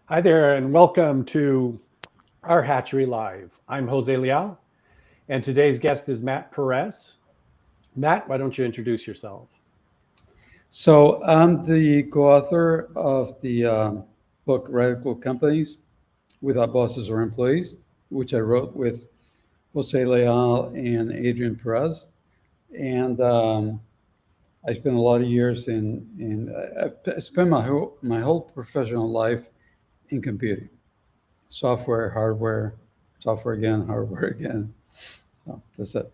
Hi there, and welcome to our Hatchery Live. I'm Jose Leal, and today's guest is Matt Perez. Matt, why don't you introduce yourself? So I'm the co-author of the book Radical Companies Without Bosses or Employees, which I wrote with Jose Leal and Adrian Perez. And I spent a lot of years I spent my whole professional life in computing, software, hardware, software again, hardware again. So that's it.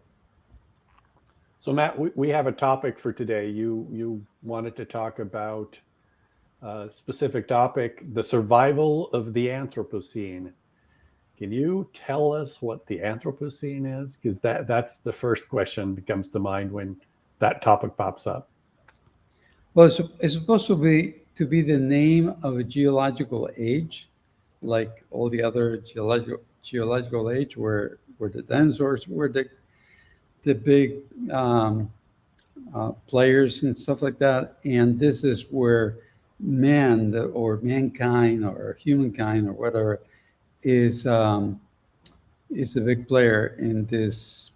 So, Matt, we have a topic for today. You wanted to talk about a specific topic, the survival of the Anthropocene. Can you tell us what the Anthropocene is? Because that's the first question that comes to mind when that topic pops up. Well, it's supposed to be the name of a geological age, like all the other geological age, where the dinosaurs were the big players and stuff like that, and this is where or mankind or humankind or whatever is is the big player in this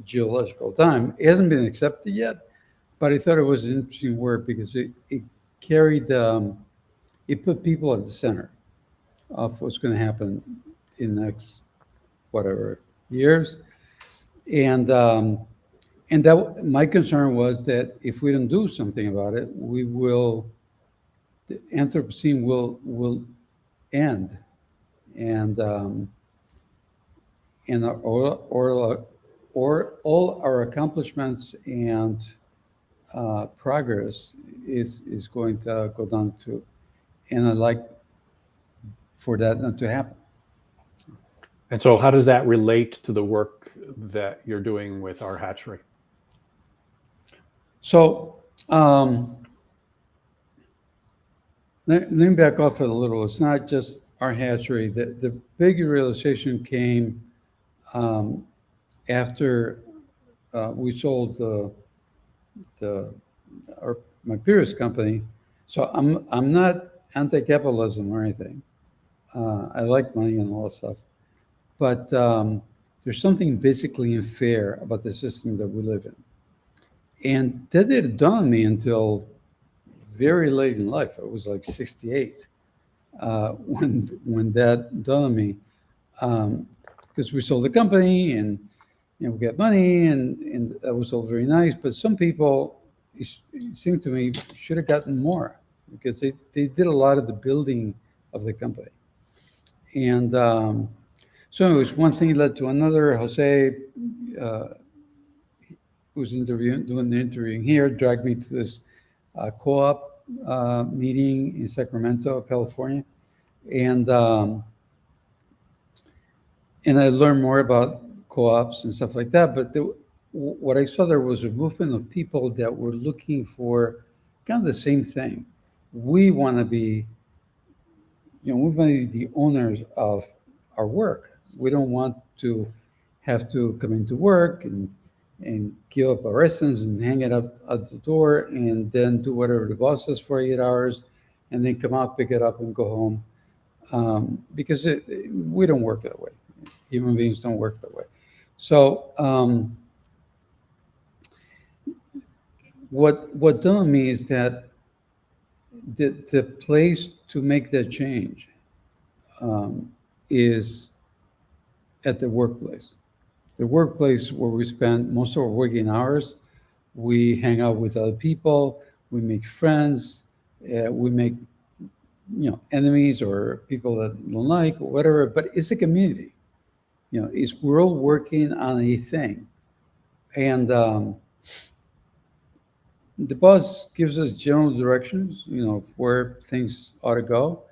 geological time. It hasn't been accepted yet, but I thought it was an interesting word because it carried it put people at the center of what's going to happen in the next whatever years, and that my concern was that if we don't do something about it, the Anthropocene will end, and or all our accomplishments and progress is going to go down to, and I like for that not to happen. And so, how does that relate to the work that you're doing with our hatchery? So let me back off it a little. It's not just our hatchery. The big realization came um, after we sold the my previous company. So I'm not anti-capitalism or anything. I like money and all that stuff, but there's something basically unfair about the system that we live in, and that didn't dawn on me until very late in life. I was like 68 when that dawned on me, because we sold the company and we got money and that was all very nice. But some people, it seemed to me, should have gotten more because they did a lot of the building of the company. And so anyways, one thing led to another. Jose, uh, who was doing the interviewing here, dragged me to this co-op meeting in Sacramento, California, and um, and I learned more about co-ops and stuff like that. But what I saw there was a movement of people that were looking for kind of the same thing. We want to be, we want to be the owners of our work. We don't want to have to come into work and give up our essence and hang it up at the door and then do whatever the boss says for 8 hours and then come out, pick it up, and go home. Because we don't work that way. Human beings don't work that way. So what dawned on me is that the place to make that change is at the workplace. The workplace where we spend most of our working hours, we hang out with other people, we make friends, we make enemies or people that don't like or whatever. But it's a community. It's we're all working on a thing, and the boss gives us general directions, of where things ought to go,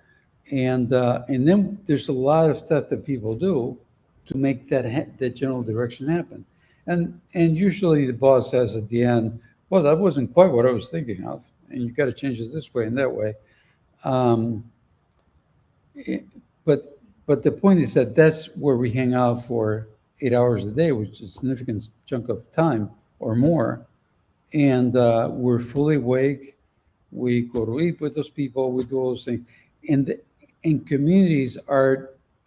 and then there's a lot of stuff that people do to make that general direction happen, and usually the boss says at the end, "Well, that wasn't quite what I was thinking of, and you got to change it this way and that way." Um, it- but the point is that that's where we hang out for 8 hours a day, which is a significant chunk of time or more, and we're fully awake. We go to eat with those people. We do all those things, and and communities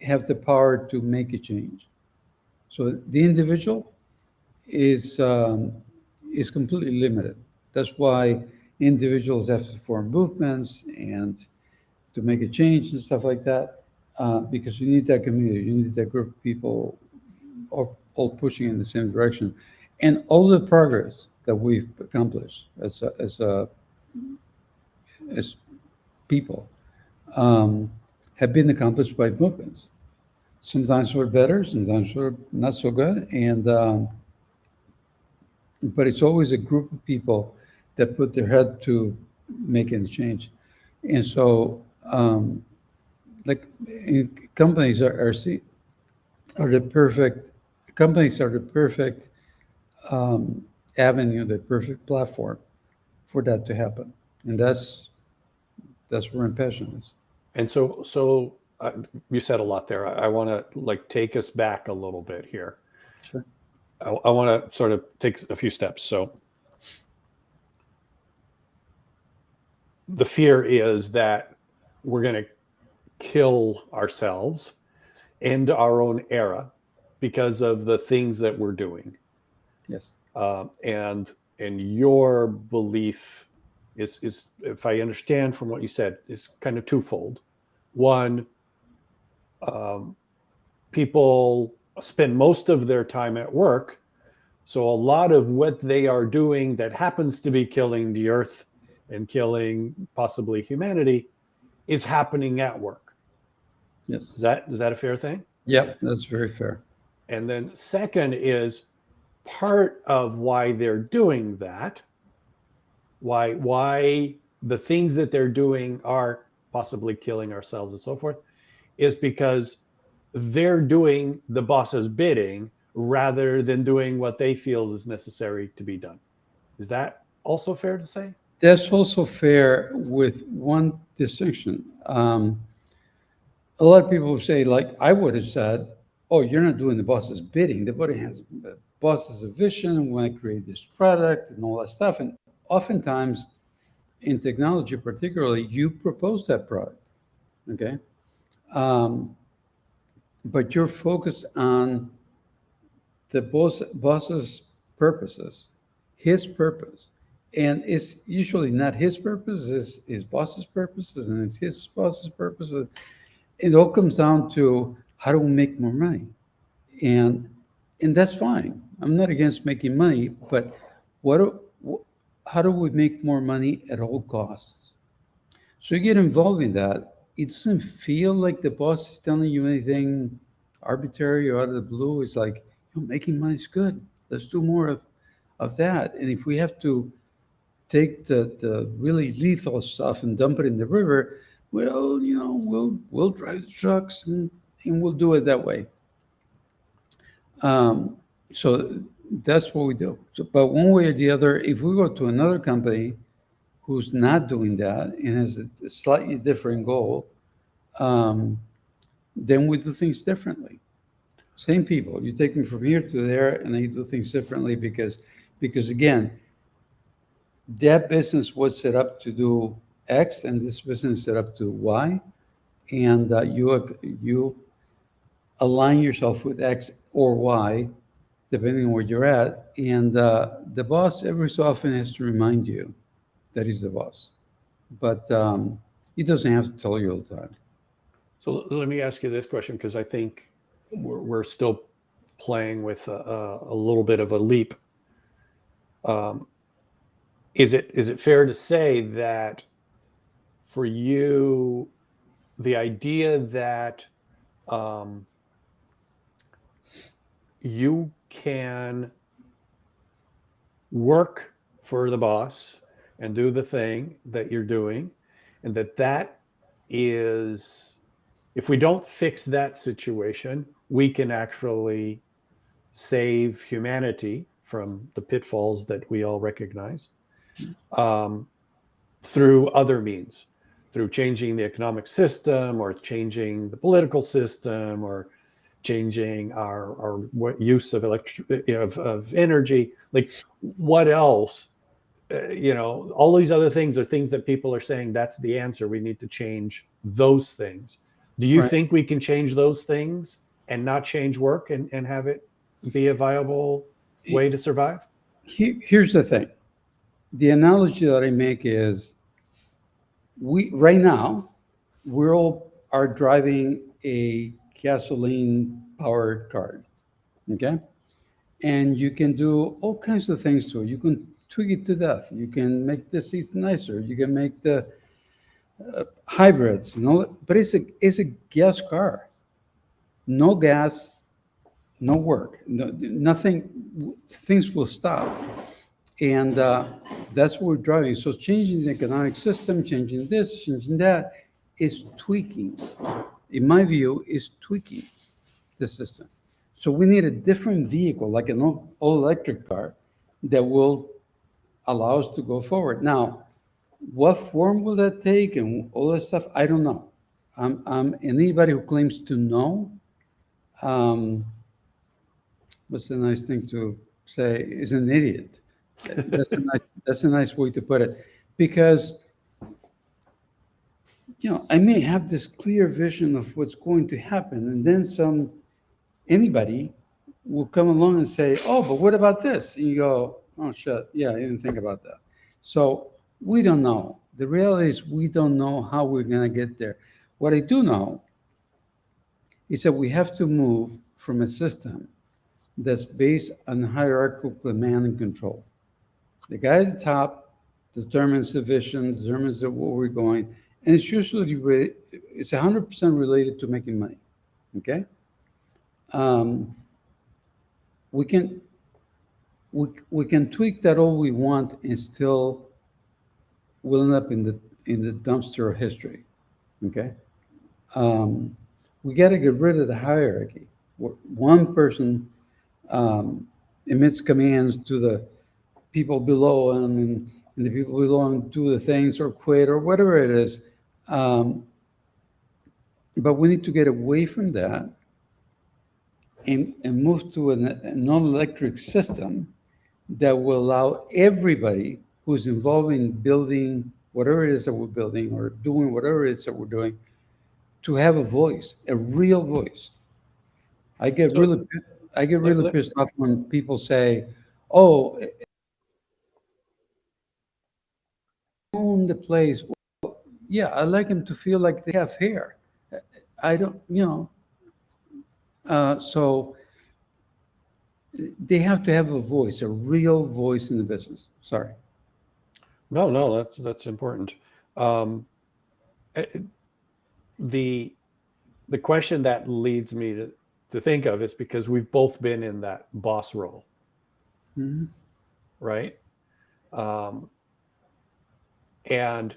have the power to make a change. So the individual is completely limited. That's why individuals have to form movements and to make a change and stuff like that, because you need that community, you need that group of people all pushing in the same direction. And all the progress that we've accomplished as people um, have been accomplished by movements. Sometimes we're better, sometimes we're not so good, and but it's always a group of people that put their head to making a change. And so, like companies are the perfect companies are the perfect um, avenue, the perfect platform for that to happen, and that's where my passion is. And so you said a lot there. I want to like take us back a little bit here. Sure. I want to sort of take a few steps. So the fear is that we're going to kill ourselves and our own era because of the things that we're doing. Yes. And your belief is, if I understand from what you said, is kind of twofold. One, people spend most of their time at work, so a lot of what they are doing that happens to be killing the earth and killing possibly humanity is happening at work. Yes. Is that a fair thing? Yep. That's very fair. And then second is part of why they're doing that, why the things that they're doing are possibly killing ourselves and so forth, is because they're doing the boss's bidding rather than doing what they feel is necessary to be done. Is that also fair to say? That's also fair with one distinction. A lot of people say, like I would have said, "Oh, you're not doing the boss's bidding. The boss has a vision. We want to create this product and all that stuff." And oftentimes, in technology, particularly, you propose that product, okay? Um, but you're focused on the boss's purposes, his purpose, and it's usually not his purpose, it's his boss's purposes, and it's his boss's purposes. It all comes down to how do we make more money, and and that's fine. I'm not against making money, but what how do we make more money at all costs? So you get involved in that. It doesn't feel like the boss is telling you anything arbitrary or out of the blue. It's like, making money is good. Let's do more of that. And if we have to take the really lethal stuff and dump it in the river, well, we'll drive the trucks and we'll do it that way. Um, so that's what we do. So, but one way or the other, if we go to another company who's not doing that and has a slightly different goal, um, then we do things differently. Same people. You take me from here to there, and then you do things differently because again, that business was set up to do X, and this business is set up to Y, and you align yourself with X or Y, depending on where you're at, and the boss every so often has to remind you that he's the boss, but he doesn't have to tell you all the time. So let me ask you this question, because I think we're still playing with a little bit of a leap. Is it fair to say that for you, the idea that you can work for the boss and do the thing that you're doing, and that is, if we don't fix that situation, we can actually save humanity from the pitfalls that we all recognize, through other means, through changing the economic system or changing the political system or changing our use of of energy. Like, what else? All these other things are things that people are saying that's the answer. We need to change those things. Do you Right. think we can change those things and not change work and have it be a viable way to survive? Here's the thing. The analogy that I make is we right now we all are driving a gasoline powered car. Okay. And you can do all kinds of things to it. You can tweak it to death. You can make the seats nicer. You can make the hybrids, but it's a gas car. No gas, no work, nothing. Things will stop, and that's what we're driving. So changing the economic system, changing this, changing that, is tweaking. In my view, is tweaking the system. So we need a different vehicle, like an all electric car, that will allow us to go forward. Now, what form will that take and all that stuff? I don't know. Anybody who claims to know, um, what's the nice thing to say, is an idiot. That's a nice way to put it, because I may have this clear vision of what's going to happen, and then anybody will come along and say, "Oh, but what about this?" And you go, "Oh, shit, yeah, I didn't think about that." So we don't know. The reality is we don't know how we're going to get there. What I do know is that we have to move from a system that's based on hierarchical command and control. The guy at the top determines the vision, determines where we're going, and it's usually it's 100% related to making money. Okay, um, we can we can tweak that all we want, and still we'll end up in the dumpster of history. Okay, um, we got to get rid of the hierarchy. One person emits commands to the people below him, and the people below him do the things or quit or whatever it is. Um, but we need to get away from that and move to a non-electric system that will allow everybody who's involved in building whatever it is that we're building or doing whatever it is that we're doing to have a voice, a real voice. I get So really, I get let, really let, pissed off when people say, "Oh, own the place." Well, yeah, I like them to feel like they have hair. I don't, so they have to have a voice, a real voice in the business. Sorry. no, that's important. Um, eh, the the question that leads me to think of is because we've both been in that boss role, Mhm. right? Um, and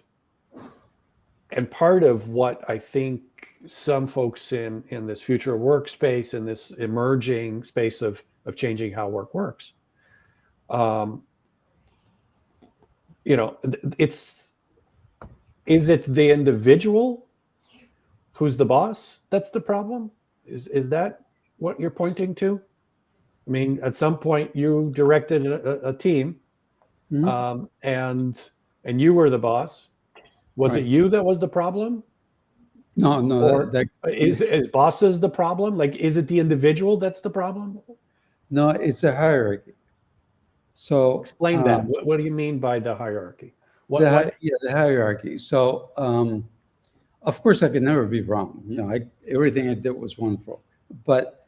and part of what I think some folks in this future workspace, in this emerging space of changing how work works, um, it's is it the individual who's the boss that's the problem? Is that what you're pointing to? I mean, at some point you directed a team, Mhm. and you were the boss. Was it Right. you that was the problem, No, no, or that is bosses the problem? Like, is it the individual that's the problem? no, it's a hierarchy. So Explain that. What do you mean by the hierarchy? What? yeah, the hierarchy. So of course, I could never be wrong. Everything I did was wonderful, but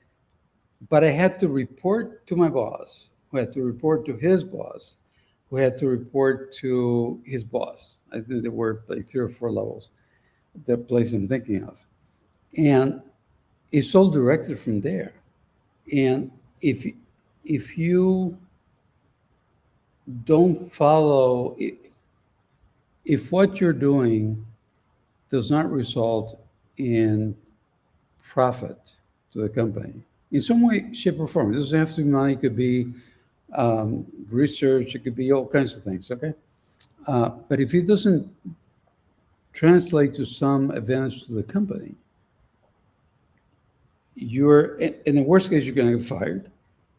I had to report to my boss, who had to report to his boss, who had to report to his boss. I think there were like 3 or 4 levels, the place I'm thinking of, and it's all directed from there. And if you don't follow, if what you're doing does not result in profit to the company in some way, shape, or form. It doesn't have to be money. It could be research. It could be all kinds of things. Okay, but if it doesn't translate to some advantage to the company, you're in the worst case you're going to get fired.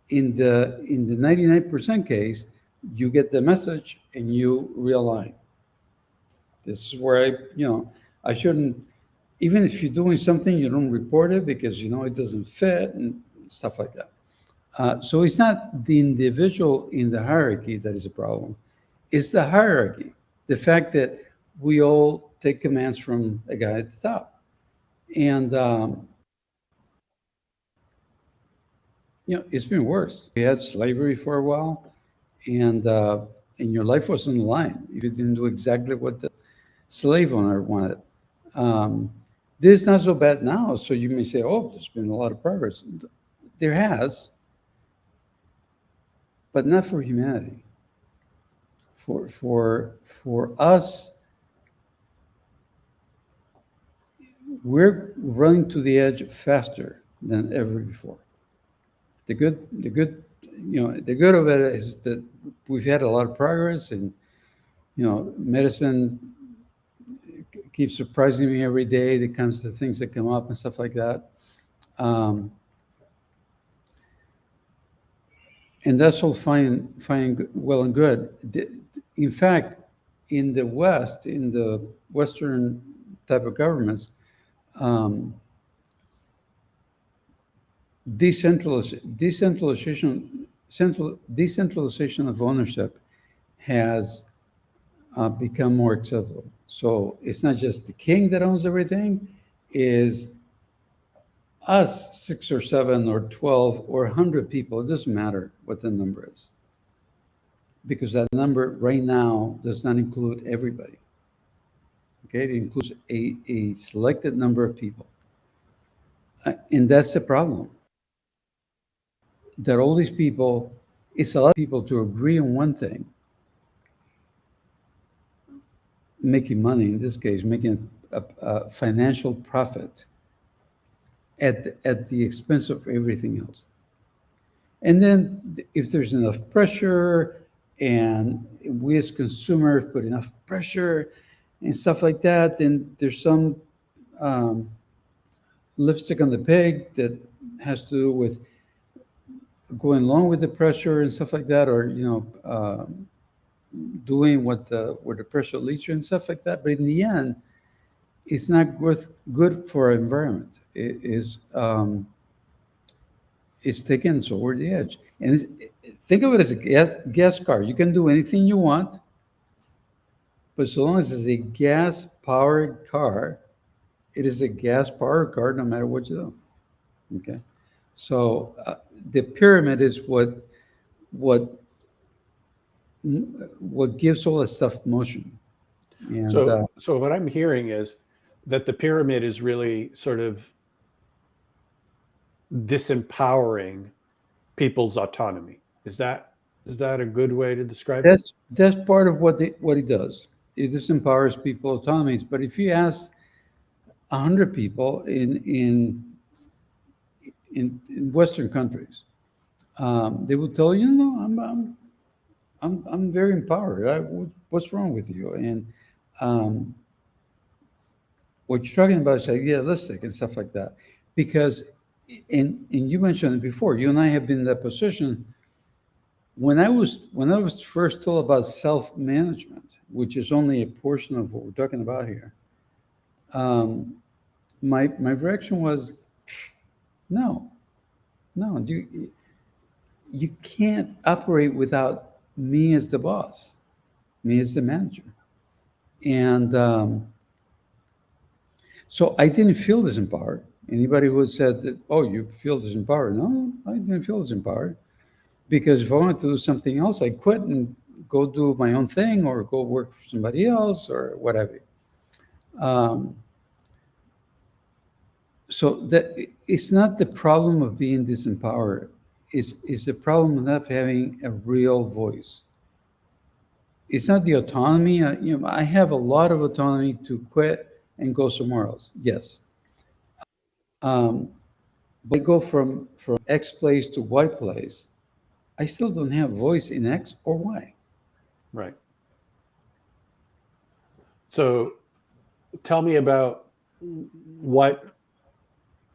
In the 99% case, you get the message and you realign. This is where I shouldn't even if you're doing something, you don't report it because you know it doesn't fit and stuff like that. So it's not the individual in the hierarchy that is a problem. It's the hierarchy, the fact that we all take commands from a guy at the top. And, it's been worse. We had slavery for a while, and your life was on the line if you didn't do exactly what the slave owner wanted. Um, this is not so bad now. So you may say, oh, there's been a lot of progress. There has, but not for humanity. For us, we're running to the edge faster than ever before. The good of it is that we've had a lot of progress, and medicine keeps surprising me every day. The kinds of things that come up and stuff like that, um, and that's all fine, well and good. In fact, in the West, in the Western type of governments, um, decentralization of ownership has become more acceptable. So it's not just the king that owns everything, is us 6 or 7 or 12 or 100 people. It doesn't matter what the number is, because that number right now does not include everybody. Okay, it includes a selected number of people. And that's the problem. That all these people, it's a lot of people to agree on one thing, making money, in this case, making a financial profit at the expense of everything else. And then if there's enough pressure and we as consumers put enough pressure and stuff like that, then there's some lipstick on the pig that has to do with going along with the pressure and stuff like that, or doing what where the pressure leads you and stuff like that. But in the end, it's not good for our environment. It's taken us over the edge. And think of it as a gas car. You can do anything you want, but so long as it's a gas-powered car, it is a gas-powered car no matter what you do. Okay? So the pyramid is what gives all that stuff motion. And, so what I'm hearing is that the pyramid is really sort of disempowering people's autonomy. Is that a good way to describe it? That's part of what it does. It disempowers people's autonomies. But if you ask 100 people in Western countries, they will tell you, no, I'm very empowered. What's wrong with you? And what you're talking about is idealistic and stuff like that. Because, and you mentioned it before, you and I have been in that position. When I was first told about self-management, which is only a portion of what we're talking about here, my reaction was, no, you can't operate without me as the boss, me as the manager. And so I didn't feel disempowered. Anybody who said that, oh, you feel disempowered? No, I didn't feel disempowered. Because if I wanted to do something else, I quit and go do my own thing or go work for somebody else or whatever. So that it's not the problem of being disempowered. It's the problem of not having a real voice. It's not the autonomy. I have a lot of autonomy to quit and go somewhere else. Yes. But I go from X place to Y place. I still don't have voice in X or Y. Right. So tell me about what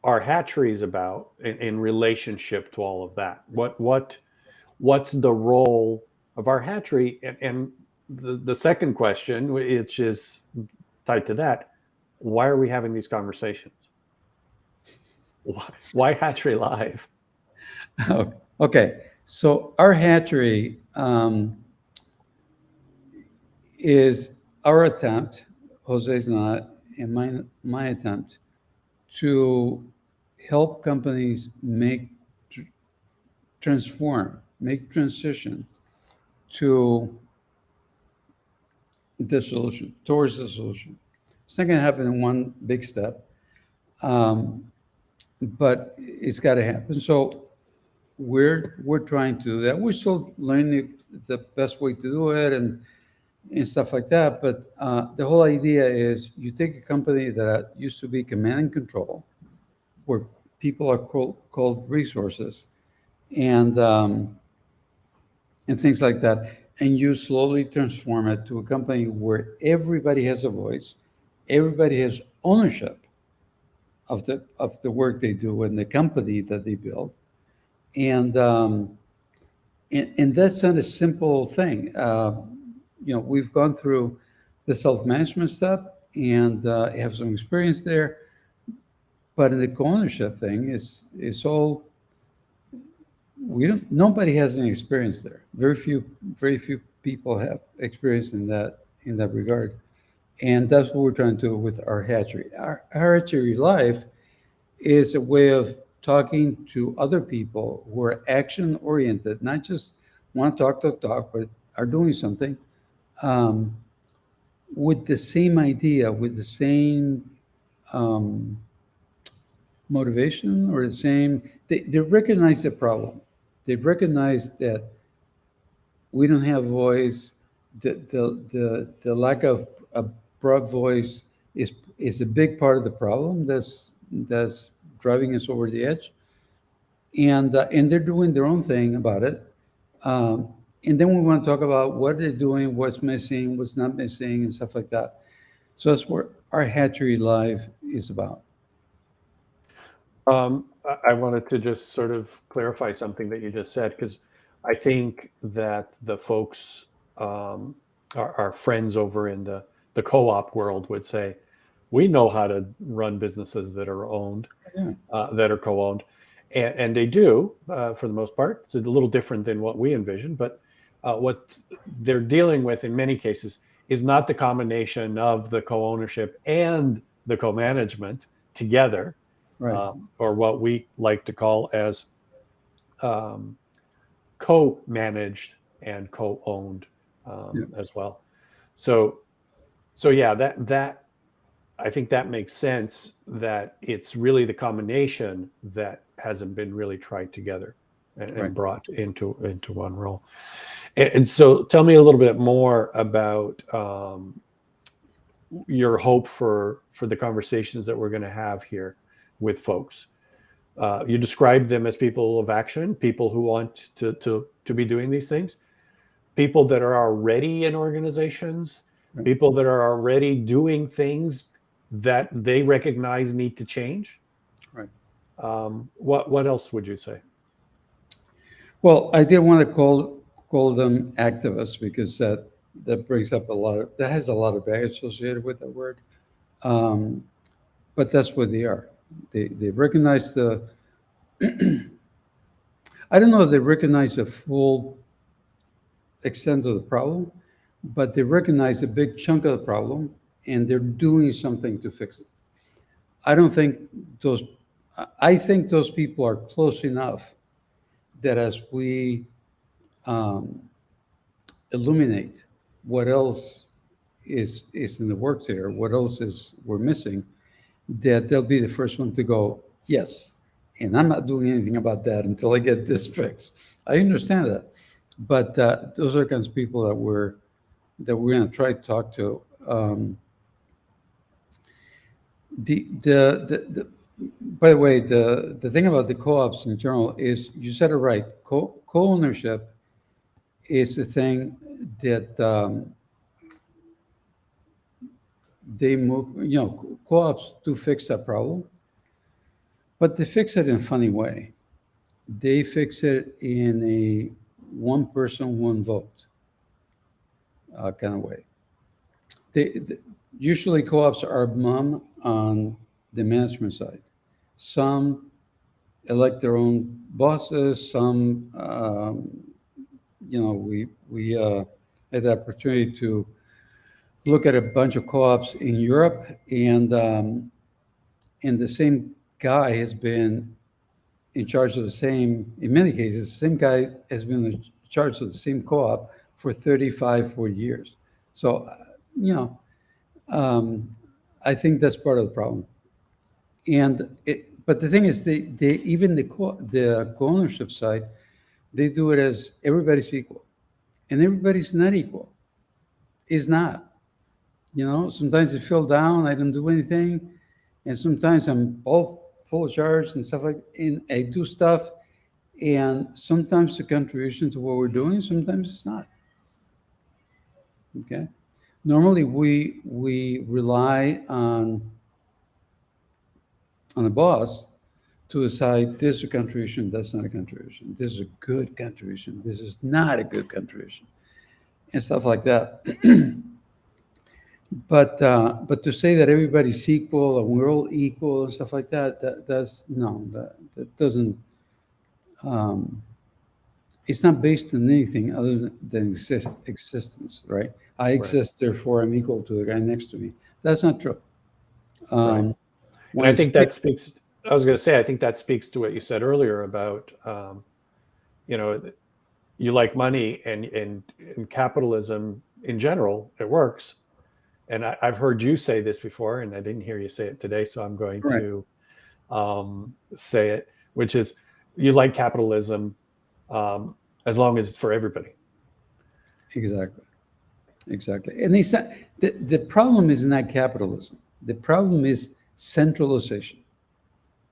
our hatchery is about in relationship to all of that. What's the role of our hatchery? And the second question, which is tied to that, why are we having these conversations? Why Hatchery Live? Okay, so our hatchery is our attempt, Jose's not, and my attempt to help companies make transition to the solution, towards the solution. It's not going to happen in one big step, um, but it's got to happen. So we're trying to do that. We're still learning the best way to do it and stuff like that. But the whole idea is you take a company that used to be command and control, where people are called resources, and and things like that, and you slowly transform it to a company where everybody has a voice, everybody has ownership of the work they do and the company that they build, and and that's not a simple thing. We've gone through the self-management step and have some experience there, but in the co-ownership thing, is all we don't. Nobody has any experience there. Very few people have experience in that regard, and that's what we're trying to do with our hatchery. Our hatchery life is a way of talking to other people who are action oriented, not just want to talk, but are doing something um, with the same idea, with the same um, motivation or the same. They recognize the problem. They recognize that we don't have voice. The lack of a broad voice is a big part of the problem that's driving us over the edge, and they're doing their own thing about it. Um, and then we want to talk about what they're doing, what's missing, what's not missing, and stuff like that. So that's what our hatchery live is about. I wanted to just sort of clarify something that you just said, because I think that the folks, our friends over in the co-op world would say, we know how to run businesses that are owned, Yeah, that are co-owned, and they do for the most part. It's a little different than what we envision, but what they're dealing with in many cases is not the combination of the co-ownership and the co-management together, right. or what we like to call as um, co-managed and co-owned Yeah, as well. So, so yeah, that I think that makes sense. That it's really the combination that hasn't been really tried together right. and brought into one role. And so, tell me a little bit more about your hope for the conversations that we're going to have here with folks. You describe them as people of action, people who want to be doing these things, people that are already in organizations, Right. people that are already doing things that they recognize need to change. Right. What else would you say? Well, I did want to call them activists because that brings up that has a lot of baggage associated with that word. Um, but that's what they are. They recognize the. I don't know if they recognize the full extent of the problem, but they recognize a big chunk of the problem and they're doing something to fix it. I don't think those. I think those people are close enough that as we um, illuminate what else is in the works here, what else is we're missing, that they'll be the first one to go, yes. And I'm not doing anything about that until I get this fixed. I understand that, but those are kinds of people that we're going to try to talk to. The by the way, the thing about the co-ops in general is you said it right. Co-ownership is the thing that they move. Co-ops do fix that problem, but they fix it in a funny way. They fix it in a one person, one vote kind of way. They, Usually co-ops are mum on the management side. Some elect their own bosses. Some, we had the opportunity to look at a bunch of co-ops in Europe, and the same guy has been in charge of the same, in many cases, the same guy has been in charge of the same co-op for 35, 40 years. So, you know, um, I think that's part of the problem. But the thing is, they even the co-ownership side, they do it as everybody's equal, and everybody's not equal. Is not. Sometimes I feel down, I don't do anything, and sometimes I'm all full of charge and stuff and I do stuff, and sometimes the contribution to what we're doing, sometimes it's not. Okay. Normally, we rely on the boss to decide this is a contribution, that's not a contribution. This is a good contribution. This is not a good contribution, and stuff like that. But to say that everybody's equal and we're all equal and stuff like that, that's no, that doesn't. Um, it's not based on anything other than existence, right? I Right. exist, therefore I'm equal to the guy next to me. That's not true. Right. Um, And when I it's think that speaks, I was going to say, I think that speaks to what you said earlier about, you know, you like money and capitalism in general, it works. And I've heard you say this before, and I didn't hear you say it today, so I'm going Right. to say it, which is you like capitalism as long as it's for everybody. Exactly. Exactly. And it's not, the problem is not capitalism. The problem is centralization.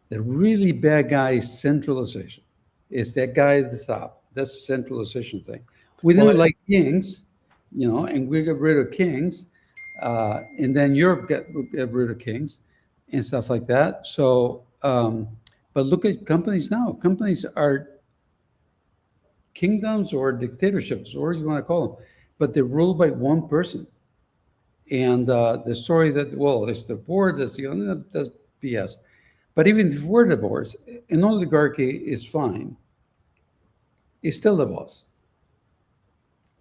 The really bad guy is centralization. It's that guy at the top. That's the centralization thing. We Well, didn't like kings, and we got rid of kings. And then Europe got rid of kings and stuff like that. So, but look at companies now. Companies are kingdoms or dictatorships, or you want to call them, but they're ruled by one person. And the story that, well, it's the board, that's BS. But even before the boards, an oligarchy is fine. It's still the boss.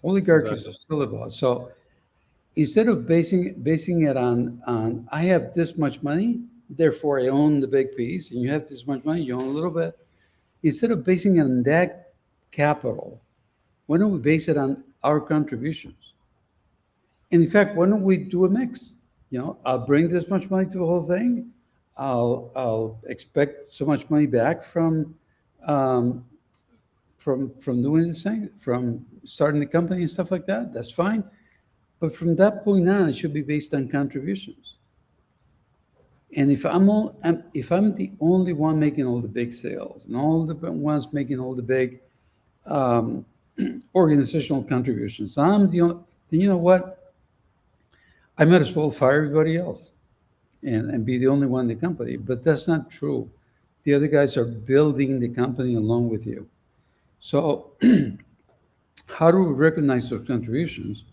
Oligarchies are exactly. still the boss. So instead of basing it on I have this much money, therefore I own the big piece, and you have this much money, you own a little bit. Instead of basing it on that capital, why don't we base it on our contributions? And in fact, why don't we do a mix? I'll bring this much money to the whole thing. I'll expect so much money back um, from doing this thing, from starting the company and stuff like that. That's fine. But from that point on, it should be based on contributions. And if I'm the only one making all the big sales and all the ones making all the big um, organizational contributions, I'm the only. Then you know what? I might as well fire everybody else and be the only one in the company. But that's not true. The other guys are building the company along with you. So, how do we recognize those contributions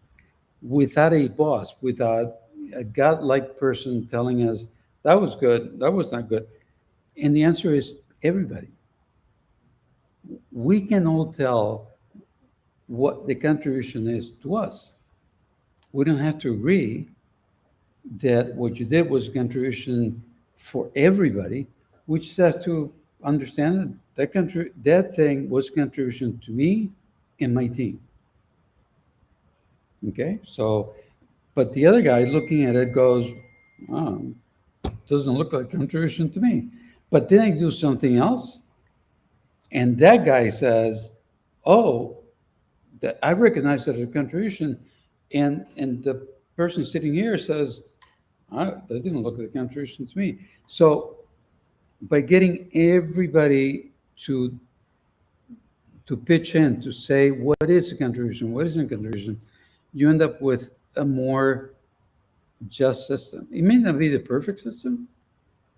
without a boss, without a godlike person telling us that was good, that was not good? And the answer is everybody. We can all tell what the contribution is to us. We don't have to agree that what you did was a contribution for everybody. We just have to understand that thing was a contribution to me and my team. Okay, so but the other guy looking at it goes, oh, doesn't look like a contribution to me. But then I do something else, and that guy says, oh, that I recognize that as a contribution, and the person sitting here says, that didn't look like a contribution to me. So by getting everybody to pitch in to say what is a contribution, what isn't a contribution, you end up with a more just system. It may not be the perfect system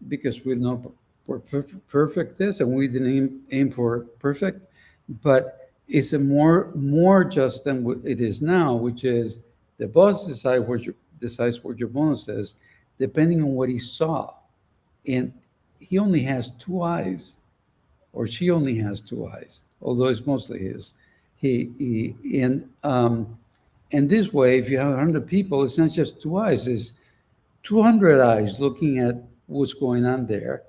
because we know what perfect is, and we didn't aim for perfect, but it's a more just than what it is now, which is the boss decide decides what your bonus is, depending on what he saw. And he only has two eyes, or she only has two eyes, although it's mostly his. And this way, if you have 100 people, it's not just two eyes, it's 200 eyes looking at what's going on there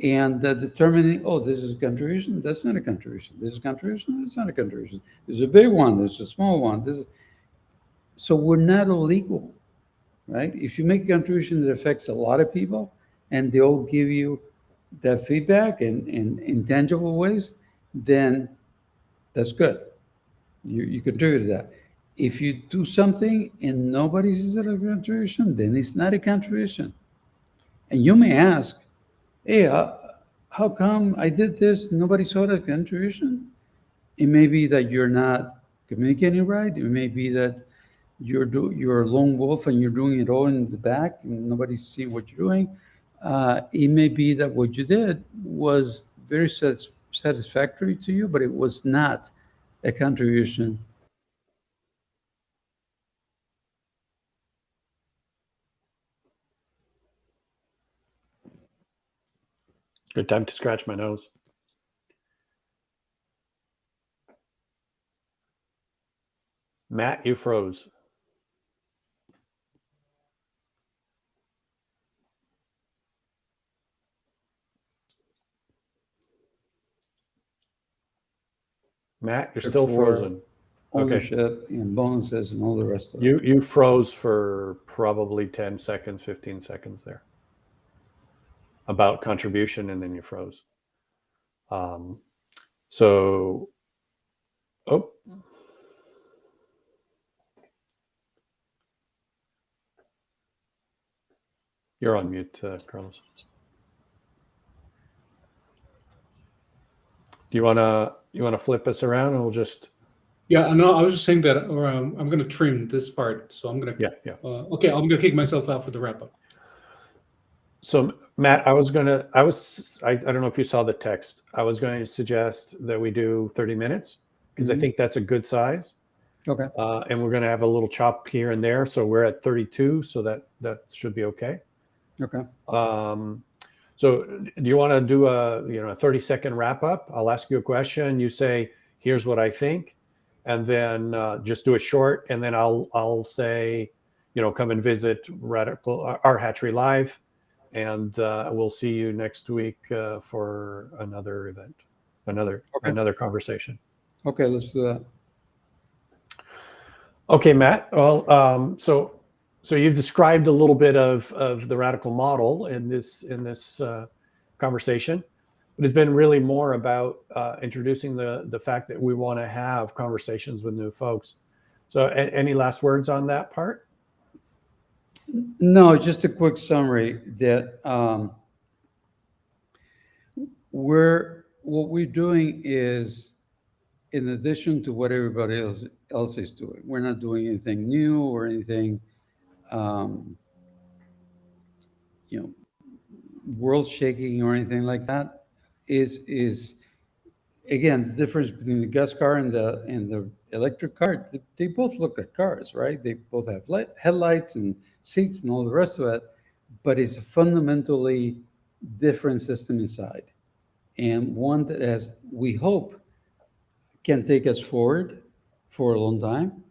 and determining, oh, this is a contribution, that's not a contribution. This is a contribution, that's not a contribution. There's a big one, there's a small one. So we're not all equal, right? If you make a contribution that affects a lot of people and they all give you that feedback in tangible ways, then that's good. You contribute to that. If you do something and nobody sees it as a contribution, then it's not a contribution. And you may ask, hey, how come I did this? Nobody saw that contribution? It may be that you're not communicating right. It may be that you're a lone wolf and you're doing it all in the back and nobody's seeing what you're doing. It may be that what you did was very satisfactory to you, but it was not a contribution. Good time to scratch my nose. Matt, you froze. Matt, you're still For frozen. ownership and bonuses and all the rest of it. You froze for probably 10 seconds, 15 seconds there. About contribution, and then you froze. So, oh. You're on mute, Carlos. Do you wanna flip us around, and we'll just? Yeah, no, I was just saying that I'm going to trim this part, so I'm going to. Yeah. Okay, I'm going to kick myself out for the wrap up. So Matt, I don't know if you saw the text. I was going to suggest that we do 30 minutes because I think that's a good size. Okay. And we're going to have a little chop here and there. So we're at 32. So that should be okay. Okay. So do you want to do a 30-second wrap up? I'll ask you a question. You say, here's what I think. And then just do it short. And then I'll say, come and visit our Hatchery Live. And we'll see you next week for another event, another conversation. Okay, let's do that. Okay, Matt. Well, so you've described a little bit of the radical model in this conversation, but it's been really more about introducing the fact that we want to have conversations with new folks. So, any last words on that part? No, just a quick summary that what we're doing is, in addition to what everybody else is doing, we're not doing anything new or anything, world shaking or anything like that. Is again the difference between the gas car and the electric car. They both look like cars, right? They both have headlights and seats and all the rest of it, but it's a fundamentally different system inside, and one that has, we hope, can take us forward for a long time,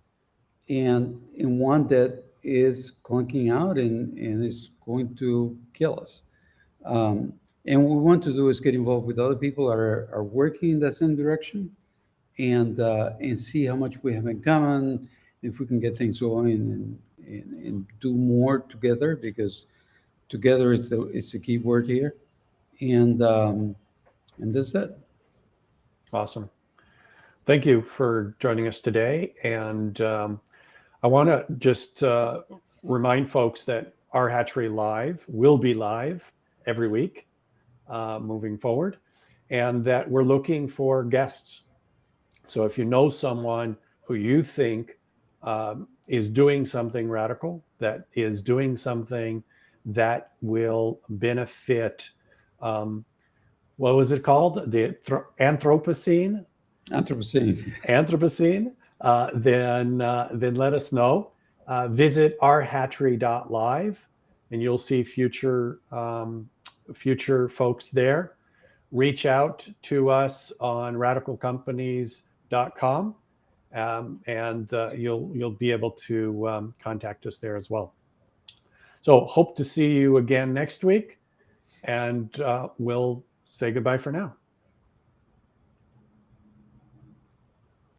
and one that is clunking out and is going to kill us. And what we want to do is get involved with other people that are working in that same direction, and see how much we have in common, if we can get things going and do more together, because together is the key word here. And that's it. Awesome. Thank you for joining us today. And I want to just remind folks that our Hatchery Live will be live every week moving forward, and that we're looking for guests. So if you know someone who you think is doing something radical, that is doing something that will benefit, what was it called? The Anthropocene? Anthropocene. Anthropocene. Then let us know. visit ourhatchery.live, and you'll see future folks there. Reach out to us on radicalcompanies.com, and you'll be able to contact us there as well. So hope to see you again next week, and we'll say goodbye for now.